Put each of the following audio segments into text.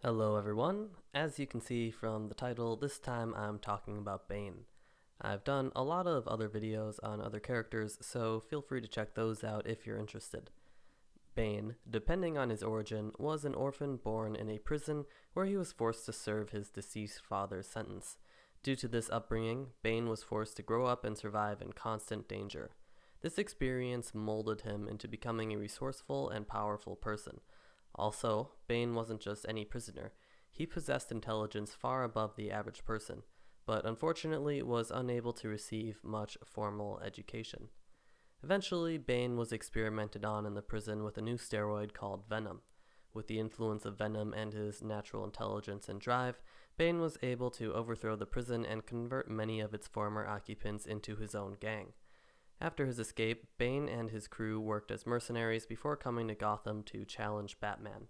Hello everyone. As you can see from the title, this time I'm talking about Bane. I've done a lot of other videos on other characters, so feel free to check those out if you're interested. Bane, depending on his origin, was an orphan born in a prison where he was forced to serve his deceased father's sentence. Due to this upbringing, Bane was forced to grow up and survive in constant danger. This experience molded him into becoming a resourceful and powerful person. Also, Bane wasn't just any prisoner. He possessed intelligence far above the average person, but unfortunately was unable to receive much formal education. Eventually, Bane was experimented on in the prison with a new steroid called Venom. With the influence of Venom and his natural intelligence and drive, Bane was able to overthrow the prison and convert many of its former occupants into his own gang. After his escape, Bane and his crew worked as mercenaries before coming to Gotham to challenge Batman.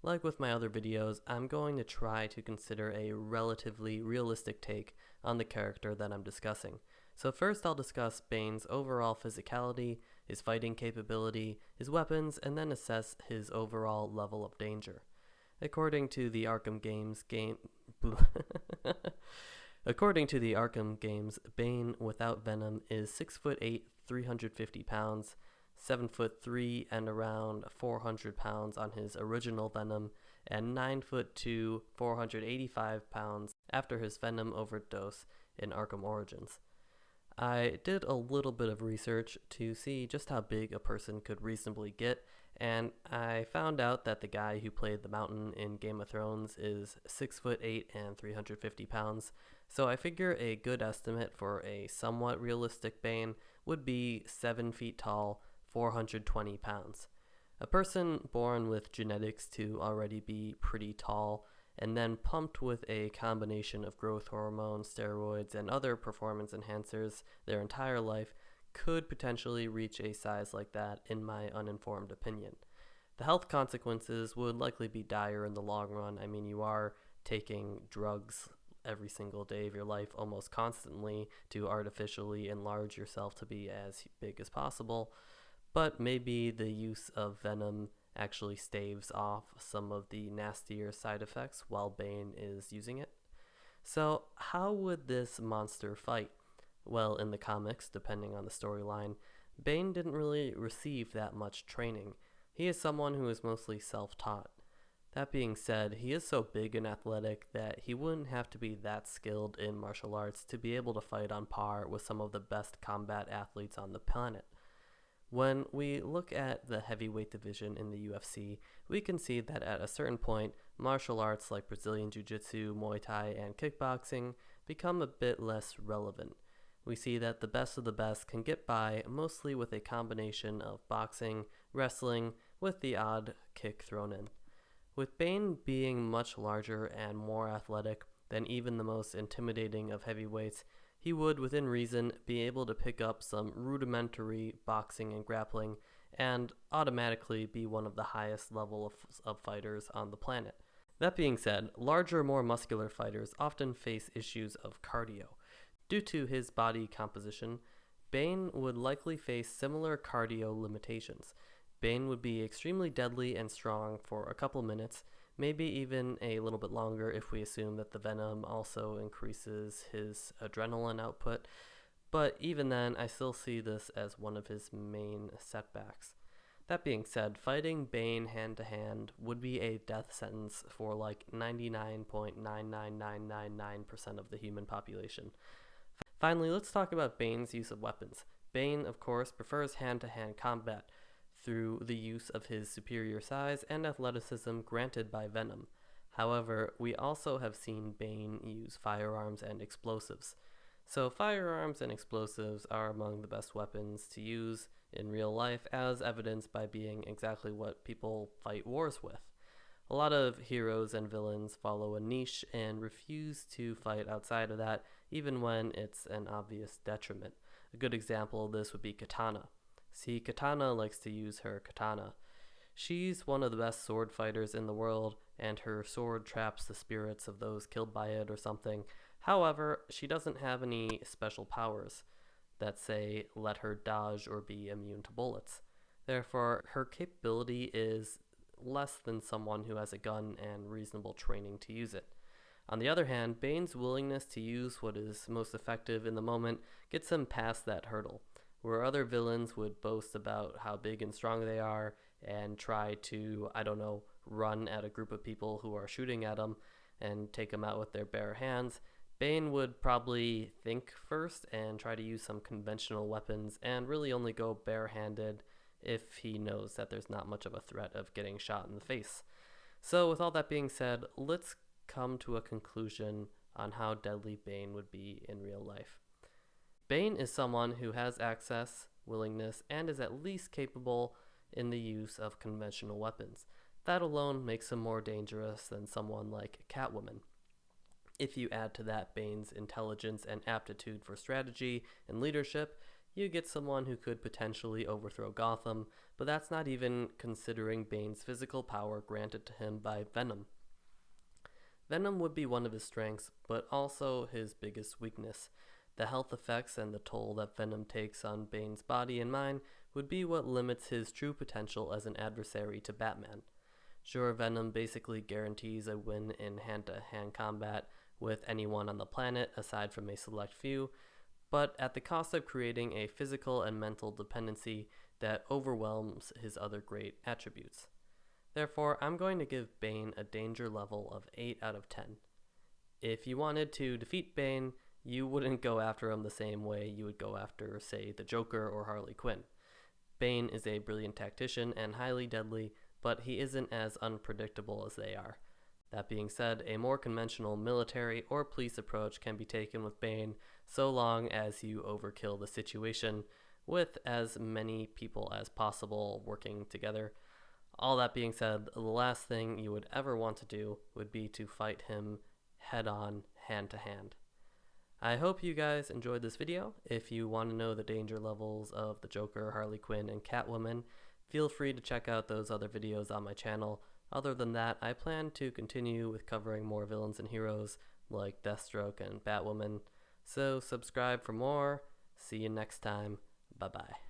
Like with my other videos, I'm going to try to consider a relatively realistic take on the character that I'm discussing. So first I'll discuss Bane's overall physicality, his fighting capability, his weapons, and then assess his overall level of danger. According to the Arkham games, According to the Arkham games, Bane without Venom is 6'8", 350 pounds, 7'3", and around 400 pounds on his original Venom, and 9'2", 485 pounds after his Venom overdose in Arkham Origins. I did a little bit of research to see just how big a person could reasonably get, and I found out that the guy who played the Mountain in Game of Thrones is 6'8" and 350 pounds, so I figure a good estimate for a somewhat realistic Bane would be 7 feet tall, 420 pounds. A person born with genetics to already be pretty tall and then pumped with a combination of growth hormones, steroids, and other performance enhancers their entire life could potentially reach a size like that, in my uninformed opinion. The health consequences would likely be dire in the long run. I mean, you are taking drugs every single day of your life almost constantly to artificially enlarge yourself to be as big as possible, but maybe the use of Venom actually staves off some of the nastier side effects while Bane is using it. So, how would this monster fight? Well, in the comics, depending on the storyline, Bane didn't really receive that much training. He is someone who is mostly self-taught. That being said, he is so big and athletic that he wouldn't have to be that skilled in martial arts to be able to fight on par with some of the best combat athletes on the planet. When we look at the heavyweight division in the UFC, we can see that at a certain point, martial arts like Brazilian Jiu-Jitsu, Muay Thai, and kickboxing become a bit less relevant. We see that the best of the best can get by mostly with a combination of boxing, wrestling, with the odd kick thrown in. With Bane being much larger and more athletic than even the most intimidating of heavyweights, he would, within reason, be able to pick up some rudimentary boxing and grappling and automatically be one of the highest level of fighters on the planet. That being said, larger, more muscular fighters often face issues of cardio. Due to his body composition, Bane would likely face similar cardio limitations. Bane would be extremely deadly and strong for a couple minutes, maybe even a little bit longer if we assume that the Venom also increases his adrenaline output, but even then I still see this as one of his main setbacks. That being said, fighting Bane hand to hand would be a death sentence for like 99.99999% of the human population. Finally, let's talk about Bane's use of weapons. Bane, of course, prefers hand-to-hand combat through the use of his superior size and athleticism granted by Venom. However, we also have seen Bane use firearms and explosives. So firearms and explosives are among the best weapons to use in real life, as evidenced by being exactly what people fight wars with. A lot of heroes and villains follow a niche and refuse to fight outside of that, even when it's an obvious detriment. A good example of this would be Katana. See, Katana likes to use her katana. She's one of the best sword fighters in the world, and her sword traps the spirits of those killed by it or something. However, she doesn't have any special powers that say let her dodge or be immune to bullets. Therefore, her capability is less than someone who has a gun and reasonable training to use it. On the other hand, Bane's willingness to use what is most effective in the moment gets him past that hurdle, where other villains would boast about how big and strong they are and try to, run at a group of people who are shooting at them and take them out with their bare hands. Bane would probably think first and try to use some conventional weapons and really only go barehanded if he knows that there's not much of a threat of getting shot in the face. So with all that being said, let's come to a conclusion on how deadly Bane would be in real life. Bane is someone who has access, willingness, and is at least capable in the use of conventional weapons. That alone makes him more dangerous than someone like Catwoman. If you add to that Bane's intelligence and aptitude for strategy and leadership, you get someone who could potentially overthrow Gotham, but that's not even considering Bane's physical power granted to him by Venom. Venom would be one of his strengths, but also his biggest weakness. The health effects and the toll that Venom takes on Bane's body and mind would be what limits his true potential as an adversary to Batman. Sure, Venom basically guarantees a win in hand-to-hand combat with anyone on the planet aside from a select few, but at the cost of creating a physical and mental dependency that overwhelms his other great attributes. Therefore, I'm going to give Bane a danger level of 8 out of 10. If you wanted to defeat Bane, you wouldn't go after him the same way you would go after, say, the Joker or Harley Quinn. Bane is a brilliant tactician and highly deadly, but he isn't as unpredictable as they are. That being said, a more conventional military or police approach can be taken with Bane so long as you overkill the situation with as many people as possible working together. All that being said, the last thing you would ever want to do would be to fight him head-on, hand-to-hand. I hope you guys enjoyed this video. If you want to know the danger levels of the Joker, Harley Quinn, and Catwoman, feel free to check out those other videos on my channel. Other than that, I plan to continue with covering more villains and heroes like Deathstroke and Batwoman. So subscribe for more. See you next time. Bye-bye.